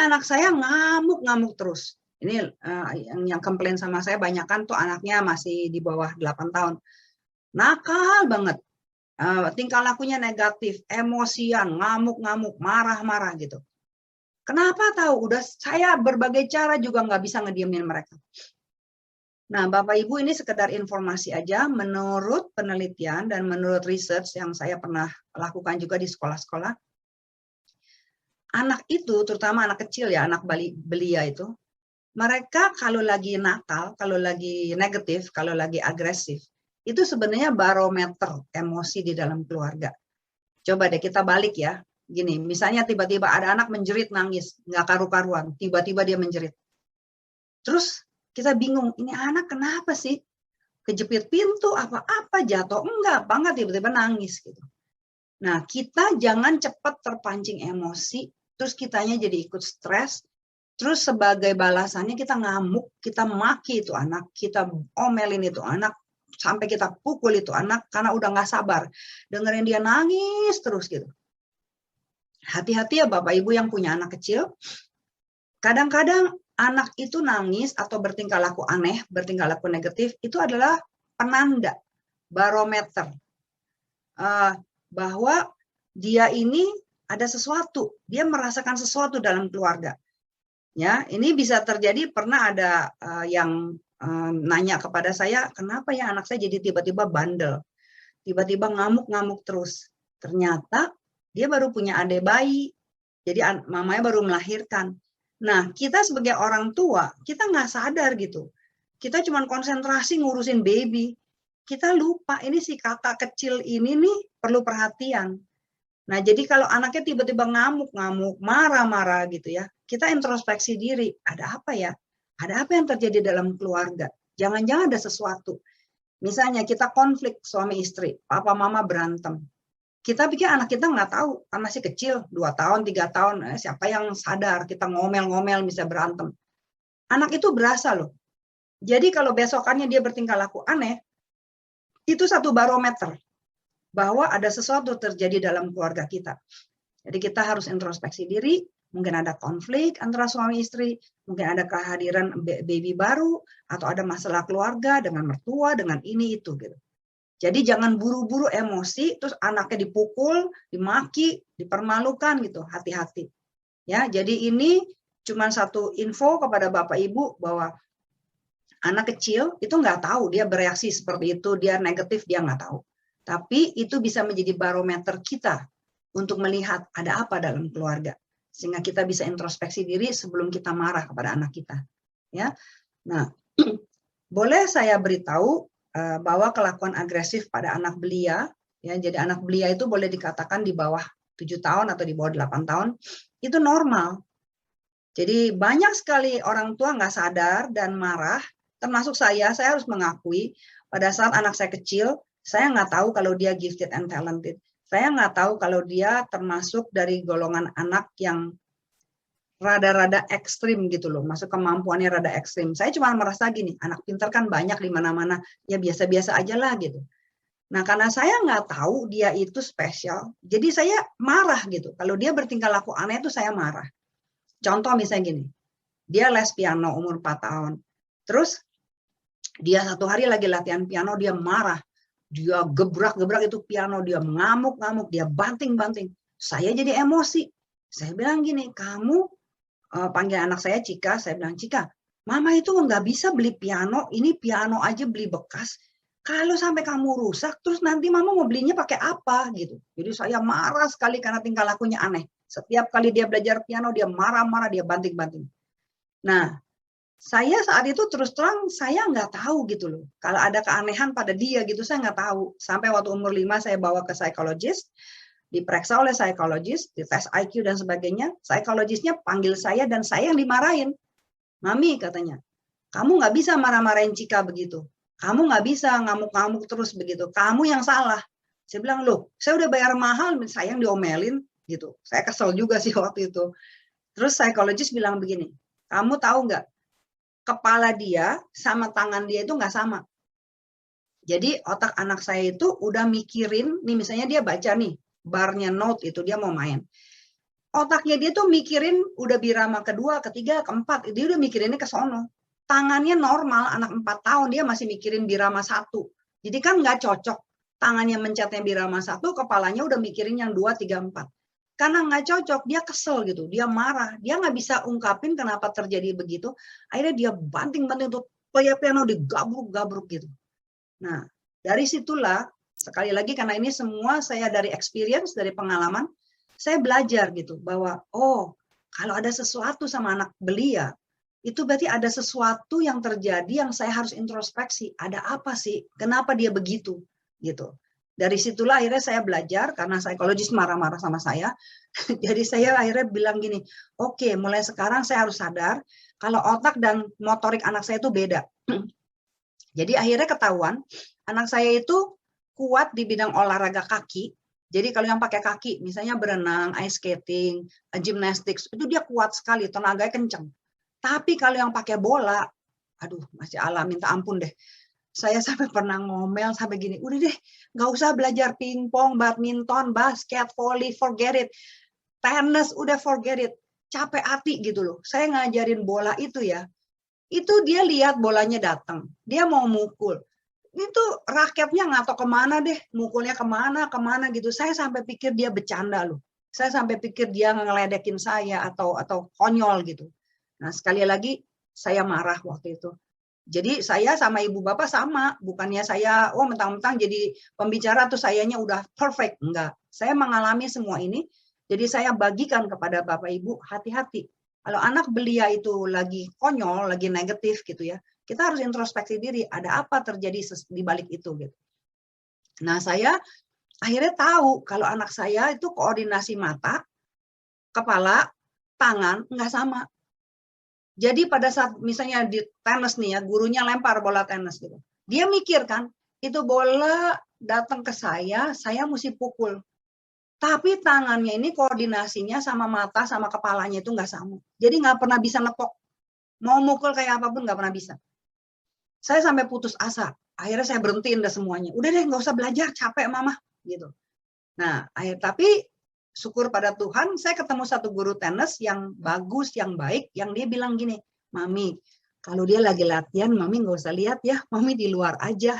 anak saya ngamuk-ngamuk terus. Ini yang komplain sama saya banyak kan tuh anaknya masih di bawah 8 tahun. Nakal banget. Tingkah lakunya negatif, emosian, ngamuk-ngamuk, marah-marah gitu. Kenapa tahu? Udah saya berbagai cara juga nggak bisa ngediemin mereka. Nah, Bapak Ibu ini sekedar informasi aja menurut penelitian dan menurut research yang saya pernah lakukan juga di sekolah-sekolah. Anak itu, terutama anak kecil ya, anak belia itu, mereka kalau lagi nakal, kalau lagi negatif, kalau lagi agresif, itu sebenarnya barometer emosi di dalam keluarga. Coba deh kita balik ya. Gini, misalnya tiba-tiba ada anak menjerit nangis, nggak karu-karuan, tiba-tiba dia menjerit. Terus kita bingung, ini anak kenapa sih? Kejepit pintu, apa-apa, jatuh, enggak, tiba-tiba nangis gitu. Nah, kita jangan cepat terpancing emosi, terus kitanya jadi ikut stres, terus sebagai balasannya kita ngamuk, kita maki itu anak, kita omelin itu anak, sampai kita pukul itu anak, karena udah nggak sabar. Dengerin dia nangis terus gitu. Hati-hati ya Bapak Ibu yang punya anak kecil. Kadang-kadang anak itu nangis atau bertingkah laku aneh, bertingkah laku negatif, itu adalah penanda, barometer. Bahwa dia ini ada sesuatu, dia merasakan sesuatu dalam keluarga. Ya, ini bisa terjadi, pernah ada yang nanya kepada saya, kenapa ya anak saya jadi tiba-tiba bandel, tiba-tiba ngamuk-ngamuk terus. Ternyata dia baru punya adik bayi, jadi mamanya baru melahirkan. Nah, kita sebagai orang tua, kita nggak sadar gitu. Kita cuma konsentrasi ngurusin baby. Kita lupa ini si kakak kecil ini nih perlu perhatian. Nah, jadi kalau anaknya tiba-tiba ngamuk-ngamuk, marah-marah gitu ya, kita introspeksi diri, ada apa ya? Ada apa yang terjadi dalam keluarga? Jangan-jangan ada sesuatu. Misalnya kita konflik suami istri, papa mama berantem. Kita pikir anak kita nggak tahu, kan masih kecil, 2 tahun, 3 tahun, siapa yang sadar kita ngomel-ngomel bisa berantem. Anak itu berasa loh. Jadi kalau besokannya dia bertingkah laku aneh, itu satu barometer bahwa ada sesuatu terjadi dalam keluarga kita. Jadi kita harus introspeksi diri, mungkin ada konflik antara suami istri, mungkin ada kehadiran baby baru, atau ada masalah keluarga dengan mertua, dengan ini itu gitu. Jadi jangan buru-buru emosi, terus anaknya dipukul, dimaki, dipermalukan gitu, hati-hati. Ya, jadi ini cuma satu info kepada Bapak Ibu bahwa anak kecil itu nggak tahu dia bereaksi seperti itu, dia negatif, dia nggak tahu. Tapi itu bisa menjadi barometer kita untuk melihat ada apa dalam keluarga, sehingga kita bisa introspeksi diri sebelum kita marah kepada anak kita. Ya, nah boleh saya beritahu bahwa kelakuan agresif pada anak belia, ya, jadi anak belia itu boleh dikatakan di bawah 7 tahun atau di bawah 8 tahun, itu normal. Jadi banyak sekali orang tua nggak sadar dan marah, termasuk saya harus mengakui, pada saat anak saya kecil, saya nggak tahu kalau dia gifted and talented. Saya nggak tahu kalau dia termasuk dari golongan anak yang rada-rada ekstrim gitu loh, masuk kemampuannya rada ekstrim. Saya cuma merasa gini, anak pintar kan banyak di mana-mana, ya biasa-biasa aja lah gitu. Nah, karena saya nggak tahu dia itu spesial, jadi saya marah gitu. Kalau dia bertingkah laku aneh itu saya marah. Contoh misalnya gini, dia les piano umur 4 tahun. Terus dia satu hari lagi latihan piano, dia marah. Dia gebrak-gebrak itu piano, dia ngamuk-ngamuk, dia banting-banting. Saya jadi emosi. Saya bilang gini, kamu panggil anak saya Cika, saya bilang, Cika, mama itu nggak bisa beli piano, ini piano aja beli bekas. Kalau sampai kamu rusak, terus nanti mama mau belinya pakai apa gitu. Jadi saya marah sekali karena tingkah lakunya aneh. Setiap kali dia belajar piano, dia marah-marah, dia banting-banting. Nah, saya saat itu terus terang, saya nggak tahu gitu loh. Kalau ada keanehan pada dia gitu, saya nggak tahu. Sampai waktu umur 5 saya bawa ke psikologis, diperiksa oleh psikologis, dites IQ dan sebagainya. Psikologisnya panggil saya dan saya yang dimarahin. Mami katanya, kamu nggak bisa marah-marahin Cika begitu. Kamu nggak bisa ngamuk-ngamuk terus begitu. Kamu yang salah. Saya bilang, loh, saya udah bayar mahal, saya yang diomelin gitu. Saya kesel juga sih waktu itu. Terus psikologis bilang begini, kamu tahu nggak, kepala dia sama tangan dia itu nggak sama. Jadi otak anak saya itu udah mikirin, nih misalnya dia baca nih, barnya note itu dia mau main. Otaknya dia tuh mikirin udah birama kedua, ketiga, keempat, dia udah mikirinnya ke sono. Tangannya normal, anak 4 tahun dia masih mikirin birama 1. Jadi kan nggak cocok. Tangannya mencetnya birama 1, kepalanya udah mikirin yang 2, 3, 4. Karena nggak cocok, dia kesel gitu, dia marah, dia nggak bisa ungkapin kenapa terjadi begitu. Akhirnya dia banting-banting tuh piano, digabruk-gabruk gitu. Nah, dari situlah sekali lagi karena ini semua saya dari experience, dari pengalaman, saya belajar gitu bahwa oh, kalau ada sesuatu sama anak belia, itu berarti ada sesuatu yang terjadi yang saya harus introspeksi. Ada apa sih? Kenapa dia begitu? Gitu. Dari situlah akhirnya saya belajar karena psikologis marah-marah sama saya. Jadi saya akhirnya bilang gini, oke, mulai sekarang saya harus sadar kalau otak dan motorik anak saya itu beda. Jadi akhirnya ketahuan anak saya itu kuat di bidang olahraga kaki. Jadi kalau yang pakai kaki, misalnya berenang, ice skating, gymnastics, itu dia kuat sekali, tenaganya kenceng. Tapi kalau yang pakai bola, aduh, masya Allah, minta ampun deh. Saya sampai pernah ngomel sampai gini, udah deh, nggak usah belajar pingpong, badminton, basket, volley, forget it. Tenis, udah forget it. Capek hati gitu loh. Saya ngajarin bola itu ya, itu dia lihat bolanya datang, dia mau mukul. Itu raketnya nggak tahu kemana deh, mukulnya kemana gitu. Saya sampai pikir dia bercanda loh. Saya sampai pikir dia ngeledekin saya atau konyol gitu. Nah sekali lagi saya marah waktu itu. Jadi saya sama ibu bapak sama, bukannya saya mentang-mentang jadi pembicara tuh sayanya udah perfect, enggak. Saya mengalami semua ini, jadi saya bagikan kepada bapak ibu, hati-hati. Kalau anak belia itu lagi konyol, lagi negatif gitu ya, kita harus introspeksi diri, ada apa terjadi di balik itu gitu. Nah, saya akhirnya tahu kalau anak saya itu koordinasi mata, kepala, tangan nggak sama. Jadi pada saat misalnya di tenis nih ya, gurunya lempar bola tenis gitu. Dia mikir kan, itu bola datang ke saya mesti pukul. Tapi tangannya ini koordinasinya sama mata sama kepalanya itu nggak sama. Jadi nggak pernah bisa nepok. Mau mukul kayak apapun nggak pernah bisa. Saya sampai putus asa. Akhirnya saya berhentiin deh semuanya. Udah deh nggak usah belajar, capek mama gitu. Nah, tapi syukur pada Tuhan, saya ketemu satu guru tenis yang bagus, yang baik, yang dia bilang gini, Mami, kalau dia lagi latihan, Mami nggak usah lihat ya, Mami di luar aja.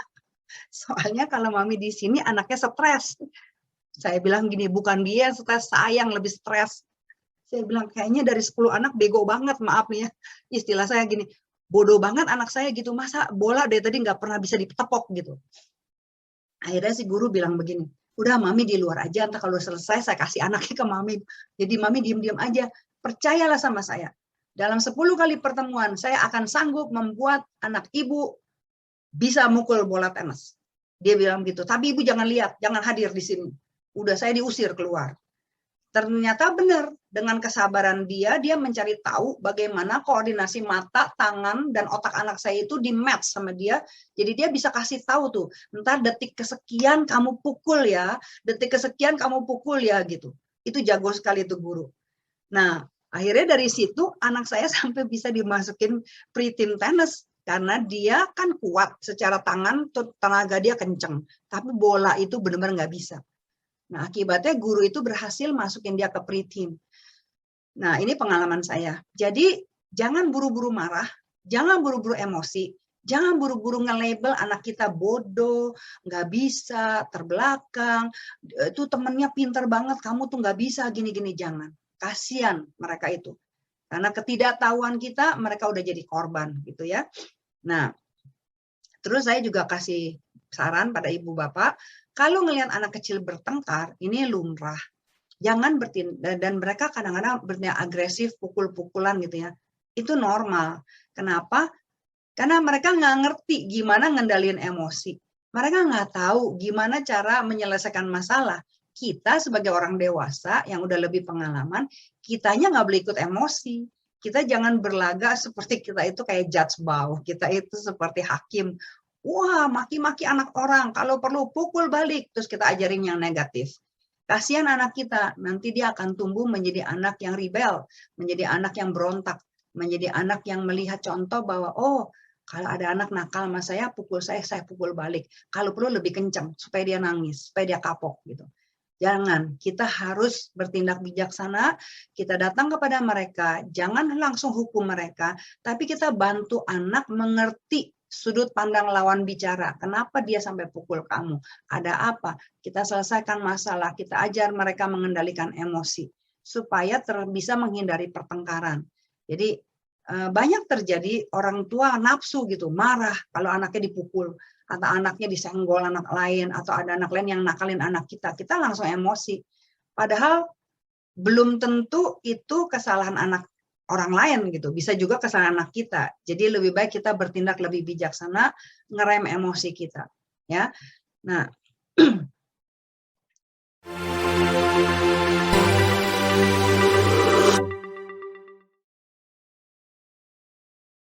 Soalnya kalau Mami di sini anaknya stres. Saya bilang gini, bukan dia yang stres, saya yang lebih stres. Saya bilang, kayaknya dari 10 anak bego banget, maaf nih ya. Istilah saya gini, bodoh banget anak saya gitu, masa bola dari tadi nggak pernah bisa ditepok gitu. Akhirnya si guru bilang begini, udah Mami di luar aja, entah kalau selesai saya kasih anaknya ke Mami. Jadi Mami diem-diem aja, percayalah sama saya. Dalam 10 kali pertemuan, saya akan sanggup membuat anak ibu bisa mukul bola tenis. Dia bilang gitu, tapi ibu jangan lihat, jangan hadir di sini. Udah saya diusir keluar. Ternyata benar, dengan kesabaran dia mencari tahu bagaimana koordinasi mata, tangan, dan otak anak saya itu di-match sama dia. Jadi dia bisa kasih tahu tuh, ntar detik kesekian kamu pukul ya, detik kesekian kamu pukul ya gitu. Itu jago sekali tuh guru. Nah, akhirnya dari situ anak saya sampai bisa dimasukin pre-team tenis. Karena dia kan kuat secara tangan, tenaga dia kenceng. Tapi bola itu benar-benar nggak bisa. Nah, akibatnya guru itu berhasil masukin dia ke pre-team. Nah, ini pengalaman saya. Jadi, jangan buru-buru marah, jangan buru-buru emosi, jangan buru-buru nge-label anak kita bodoh, nggak bisa, terbelakang, itu temennya pinter banget, kamu tuh nggak bisa, gini-gini, jangan. Kasian mereka itu. Karena ketidaktahuan kita, mereka udah jadi korban, gitu ya. Nah, terus saya juga kasih saran pada ibu bapak, kalau ngelihat anak kecil bertengkar, ini lumrah. Jangan bertindak, dan mereka kadang-kadang bertindak agresif, pukul-pukulan gitu ya. Itu normal. Kenapa? Karena mereka nggak ngerti gimana ngendaliin emosi. Mereka nggak tahu gimana cara menyelesaikan masalah. Kita sebagai orang dewasa yang udah lebih pengalaman, kitanya nggak boleh ikut emosi. Kita jangan berlagak seperti kita itu kayak judge bau. Kita itu seperti hakim. Wah, maki-maki anak orang, kalau perlu pukul balik, terus kita ajarin yang negatif. Kasihan anak kita, nanti dia akan tumbuh menjadi anak yang rebel, menjadi anak yang berontak, menjadi anak yang melihat contoh bahwa, oh, kalau ada anak nakal sama saya pukul balik. Kalau perlu lebih kencang, supaya dia nangis, supaya dia kapok. Gitu. Jangan, kita harus bertindak bijaksana, kita datang kepada mereka, jangan langsung hukum mereka, tapi kita bantu anak mengerti sudut pandang lawan bicara. Kenapa dia sampai pukul kamu? Ada apa? Kita selesaikan masalah, kita ajar mereka mengendalikan emosi, supaya bisa menghindari pertengkaran. Jadi banyak terjadi orang tua nafsu gitu, marah kalau anaknya dipukul, atau anaknya disenggol anak lain, atau ada anak lain yang nakalin anak kita langsung emosi. Padahal belum tentu itu kesalahan anak orang lain gitu, bisa juga kesalahan anak kita. Jadi lebih baik kita bertindak lebih bijaksana, ngerem emosi kita, ya. Nah,